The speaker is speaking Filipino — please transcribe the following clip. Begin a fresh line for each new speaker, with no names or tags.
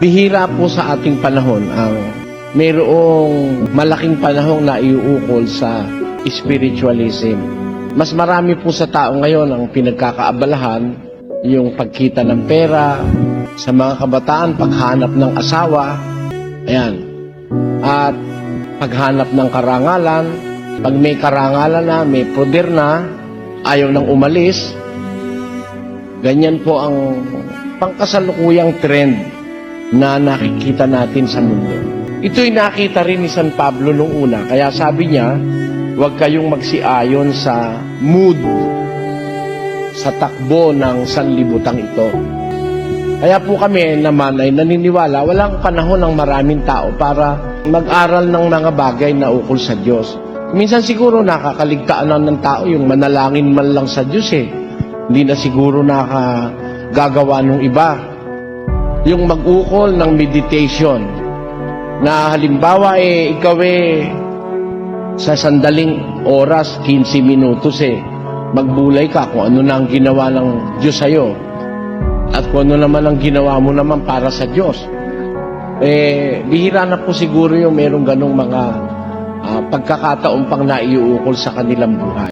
Bihira po sa ating panahon ang mayroong malaking panahong na iuukol sa spiritualism. Mas marami po sa tao ngayon ang pinagkakaabalahan, yung pagkita ng pera, sa mga kabataan, paghanap ng asawa, ayan, at paghanap ng karangalan. Pag may karangalan na, may poder na, ayaw nang umalis. Ganyan po ang pangkasalukuyang trend na nakikita natin sa mundo. Ito'y nakita rin ni San Pablo nung una. Kaya sabi niya, huwag kayong magsiayon sa mood, sa takbo ng sanlibutang ito. Kaya po kami naman ay naniniwala, walang panahon ng maraming tao para mag-aral ng mga bagay na ukol sa Diyos. Minsan siguro nakakaligtaan ng tao yung manalangin man lang sa Diyos eh. Hindi na siguro nakagagawa ng iba. Yung mag-ukol ng meditation na halimbawa ikaw sa sandaling oras, 15 minutos magbulay ka kung ano na ang ginawa ng Diyos sa'yo at kung ano naman ang ginawa mo naman para sa Diyos. Bihira na po siguro yung merong ganong mga pagkakataon pang naiuukol sa kanilang buhay.